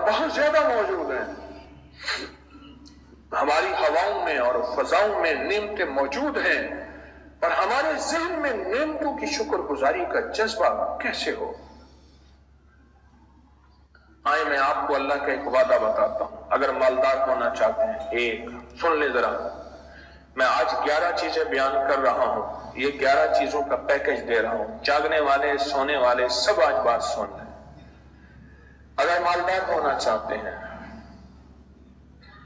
बहुत ज्यादा मौजूद हैं। हमारी हवाओं में और फजाओं में नेमतें मौजूद हैं, पर हमारे ज़हन में नेमतों की शुक्रगुजारी का जज्बा कैसे हो? आए मैं आपको अल्लाह का एक वादा बताता हूं। अगर मालदार होना चाहते हैं, एक सुन ले जरा, मैं आज 11 चीजें बयान कर रहा हूं, ये 11 चीजों का पैकेज दे रहा हूं। जागने वाले, सोने वाले सब आज बात सुन लें। अगर मालदार होना चाहते हैं,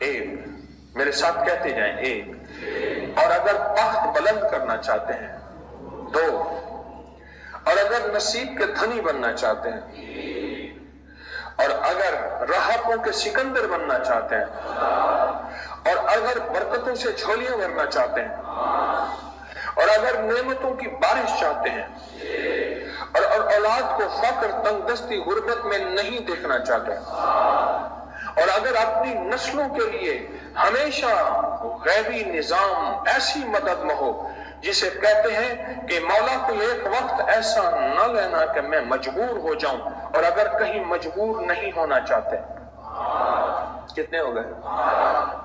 एक, मेरे साथ कहते जाएं, एक। और अगर तख्त बुलंद करना चाहते हैं, दो। और अगर नसीब के धनी बनना चाहते हैं, और अगर राहतों के सिकंदर बनना चाहते हैं, और अगर बरकतों से झोलियां भरना चाहते हैं, और अगर नेमतों की बारिश चाहते हैं, और औलाद को फक्र, तंगदस्ती, गुर्बत में नहीं देखना चाहते हैं, और अगर अपनी नस्लों के लिए हमेशा गैबी निजाम ऐसी मदद में हो जिसे कहते हैं कि मौला को एक वक्त ऐसा न लेना कि मैं मजबूर हो जाऊं, और अगर कहीं मजबूर नहीं होना चाहते, कितने हो गए?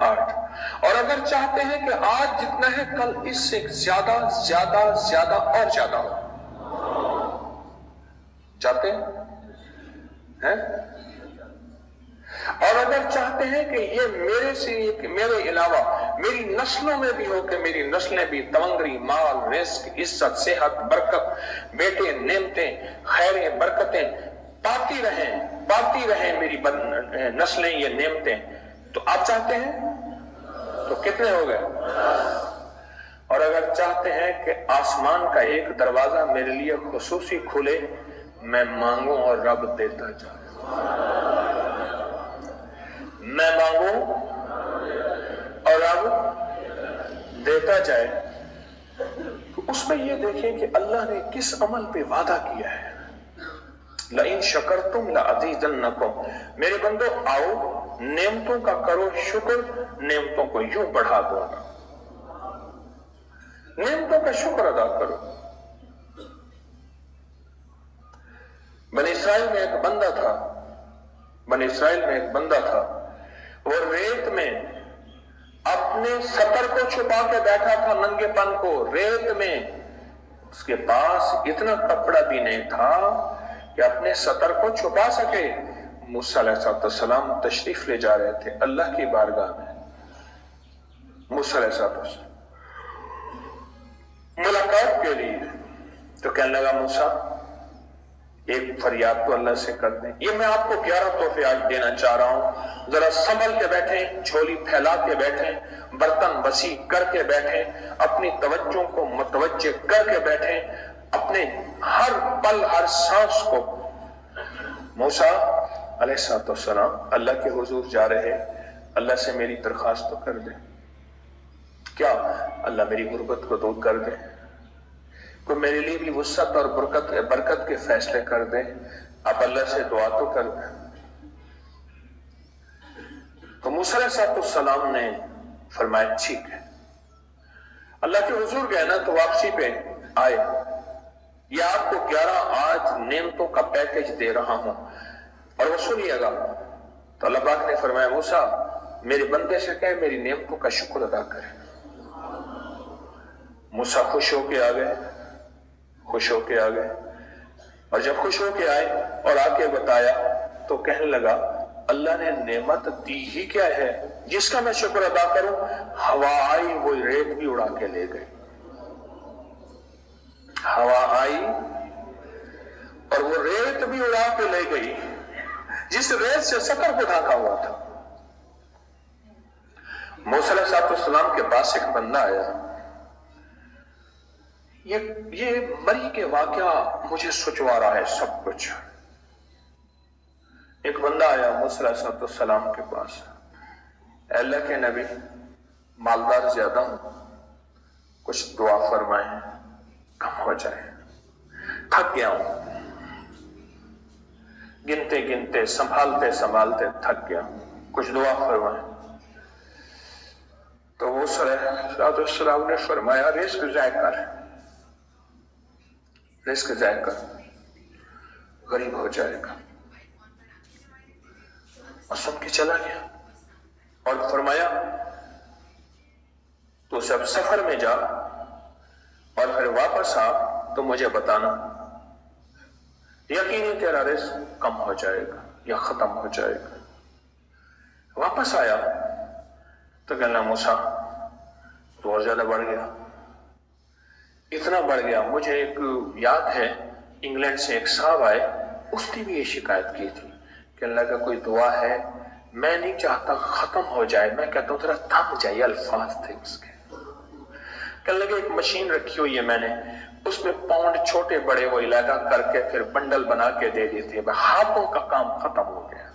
8। और अगर चाहते हैं कि आज जितना है कल इससे ज्यादा ज्यादा ज्यादा और ज्यादा हो, चाहते हैं? और अगर चाहते हैं कि ये मेरे अलावा मेरी नस्लों में भी हो, कि मेरी नस्लें भी तवंगरी, माल, रिस्क, इज्जत, सेहत, बरकत, बेटे, नेमतें, खैरें, बरकतें पाती रहें मेरी नस्लें, ये नेमतें, तो आप चाहते हैं? तो कितने हो गए? और अगर चाहते हैं कि आसमान का एक दरवाजा मेरे लिए खुसूसी खुले, मैं मांगूं और रब देता जाए, मैं मांगूं और रब देता जाए, तो उसमें ये देखें कि अल्लाह ने किस अमल पे वादा किया है। लइन शकरतुम लअज़ीदन्नकुम, मेरे बंदो आओ नेमतों का करो शुक्र, नेमतों को यूं बढ़ा दो, नेमतों का शुक्र अदा करो। बनी इस्राइल में एक बंदा था, वो रेत में अपने सतर को छुपा के बैठा था, नंगेपन को, रेत में। उसके पास इतना कपड़ा भी नहीं था कि अपने सतर को छुपा सके। मूसा अलैहिस्सलाम तशरीफ ले जा रहे थे अल्लाह की बारगाह में। मूसा अलैहिस्सलाम मुलाकात के लिए, तो कहने लगा मूसा एक फरियाद तो अल्लाह से कर दें। ये मैं आपको 11 तोहफे आज देना चाह रहा हूं, जरा संभल के बैठे, झोली फैला के बैठे, बर्तन वसी करके बैठे, अपनी तवज्जो को मुतवज्जे करके बैठे, अपने हर पल हर सांस को। मूसा अलैहिस्सलाम अल्लाह के हुजूर जा रहे, अल्लाह से मेरी दरखास्त तो कर दे, क्या अल्लाह मेरी गुर्बत को दूर कर दे, तो मेरे लिए भी वुसअत और बरकत के फैसले कर दे, आप अल्लाह से दुआ तो कर दे। तो मूसा अलैहिस्सलाम ने फरमाया ठीक है। अल्लाह के हुजूर गए ना, तो वापसी पे आए, ये आपको 11 आज नेमतों का पैकेज दे रहा हूं, और वो सुनिएगा। तो अल्लाह पाक ने फरमाया मूसा मेरे बंदे से कहे मेरी नेमतों का शुक्र अदा करे। मूसा खुश होके आ गए, और जब खुश होके आए और आके बताया, तो कहने लगा अल्लाह ने नेमत दी ही क्या है जिसका मैं शुक्र अदा करूं। हवा आई, वो रेत भी उड़ा के ले गई। हवा आई और वो रेत भी उड़ा के ले गई, जिस रेत से सतर को ढका हुआ था। मूसा अलैहिस्सलाम के पास एक बंदा आया, ये मरी के वाकया मुझे सोचवा रहा है सब कुछ। एक बंदा आया मूसा अलैहिस्सलाम के पास, अल्लाह के नबी मालदार ज्यादा हूं, कुछ दुआ फरमाएं कम हो जाए, थक गया हूं, गिनते गिनते संभालते संभालते थक गया, कुछ दुआ फरमाएं। तो मूसा अलैहिस्सलाम ने फरमाया रिस्क जाए कर, गरीब हो जाएगा। اور سن کے چلا گیا اور فرمایا تو جب سفر میں جا اور پھر واپس آ تو مجھے بتانا، یقینی تیرا رزق کم ہو جائے گا یا ختم ہو جائے گا۔ واپس آیا تو کہنا موسیٰ تو اور زیادہ بڑھ گیا، اتنا بڑھ گیا، مجھے ایک یاد ہے انگلینڈ سے ایک صاحب آئے، اس نے بھی یہ شکایت کی تھی کہ اللہ کا کوئی دعا ہے، میں نہیں چاہتا ختم ہو جائے، میں کہتا ہوں ذرا تھم جائے، الفاظ تھے اس کے۔ کہنے لگے ایک مشین رکھی ہوئی ہے میں نے، اس میں پاؤنڈ چھوٹے بڑے وہ علیحدہ کر کے پھر بنڈل بنا کے دے دیتے ہیں، ہاتھوں کا کام ختم ہو گیا،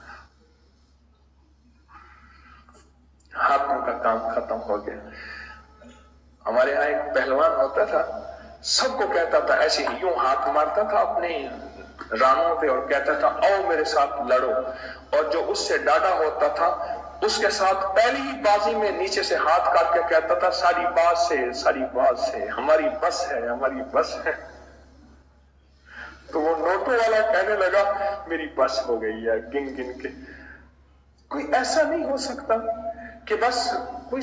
ہاتھوں کا کام ختم ہو گیا۔ ہمارے یہاں ایک پہلوان ہوتا تھا، سب کو کہتا تھا ایسے ہی، یوں ہاتھ مارتا تھا اپنے رانوں پہ اور کہتا تھا آؤ میرے ساتھ لڑو، اور جو اس سے ڈاڈا ہوتا تھا اس کے ساتھ پہلی ہی بازی میں نیچے سے ہاتھ کاٹ کے کہتا تھا ساری بات سے ہماری بس ہے، ہماری بس ہے۔ تو وہ نوٹوں والا کہنے لگا میری بس ہو گئی ہے، گن گن کے۔ کوئی ایسا نہیں ہو سکتا کہ بس کوئی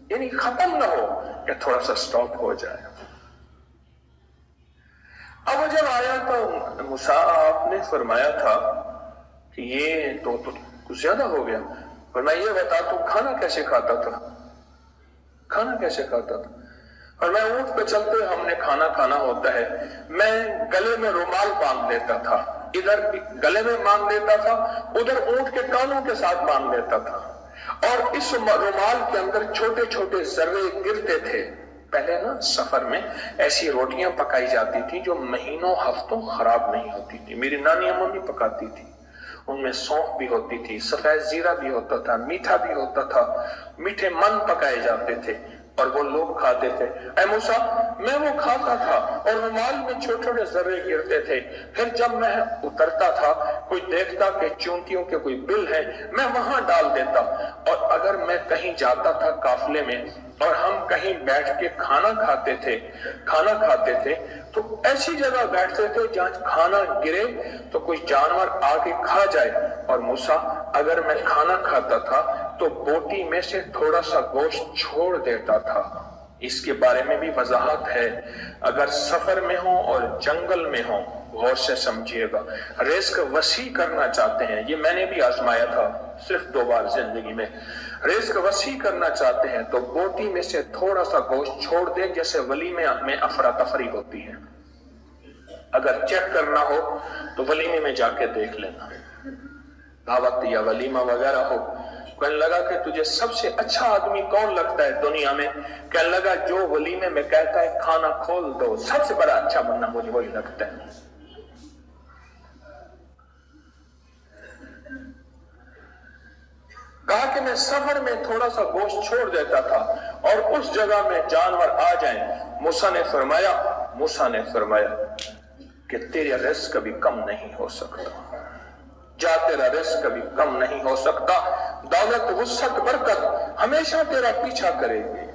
یعنی ختم نہ ہو، کہ تھوڑا سا سٹاپ ہو جائے۔ اب وہ جب آیا تو موسیٰ آپ نے فرمایا تھا کہ یہ تو کچھ زیادہ ہو گیا، فرمایا یہ بتا تو کھانا کیسے کھاتا تھا، کھانا کیسے کھاتا تھا؟ اور میں اونٹ پہ چلتے ہم نے کھانا کھانا ہوتا ہے، میں گلے میں رومال باندھ لیتا تھا، ادھر گلے میں باندھ لیتا تھا، ادھر اونٹ کے کانوں کے ساتھ باندھ لیتا تھا، اور اس رومال کے اندر چھوٹے چھوٹے ذرے گرتے تھے۔ پہلے نا سفر میں ایسی روٹیاں پکائی جاتی تھی جو مہینوں ہفتوں خراب نہیں ہوتی تھی، میری نانی امی پکاتی تھی، ان میں سونف بھی ہوتی تھی، سفید زیرہ بھی ہوتا تھا، میٹھا بھی ہوتا تھا، میٹھے من پکائے جاتے تھے اور وہ لوگ کھاتے تھے۔ اے موسیٰ میں وہ کھاتا تھا اور رومال میں چھوٹے چھوٹے ذرے گرتے تھے، پھر جب میں اترتا تھا کوئی دیکھتا کہ چونٹیوں کے کوئی بل ہے، میں وہاں ڈال دیتا، اور اگر میں کہیں جاتا تھا قافلے میں اور ہم کہیں بیٹھ کے کھانا کھاتے تھے تو ایسی جگہ بیٹھتے تھے جہاں کھانا گرے تو کوئی جانور آ کے کھا جائے، اور موسیٰ اگر میں کھانا کھاتا تھا تو بوٹی میں سے تھوڑا سا گوشت چھوڑ دیتا تھا۔ اس کے بارے میں بھی وضاحت ہے، اگر سفر میں ہوں اور جنگل میں ہوں، غور سے سمجھیے گا، رزق وسیع کرنا چاہتے ہیں، یہ میں نے بھی آزمایا تھا صرف 2 بار زندگی میں، رزق وسیع کرنا چاہتے ہیں تو بوٹی میں سے تھوڑا سا گوشت چھوڑ دیں، جیسے ولیمے میں افراتفری ہوتی ہے، اگر چیک کرنا ہو تو ولیمے میں جا کے دیکھ لینا، دعوت یا ولیمہ وغیرہ ہو، کہنے لگا کہ تجھے سب سے اچھا آدمی کون لگتا ہے دنیا میں؟ کہنے لگا جو ولیمے میں کہتا ہے کھانا کھول دو، سب سے بڑا اچھا بننا مجھے وہی لگتا ہے۔ کہا کہ میں سفر میں تھوڑا سا گوشت چھوڑ دیتا تھا اور اس جگہ میں جانور آ جائیں۔ موسیٰ نے فرمایا کہ تیرا رزق کبھی کم نہیں ہو سکتا، جا تیرا رزق کبھی کم نہیں ہو سکتا، دولت وسعت برکت ہمیشہ تیرا پیچھا کرے گی،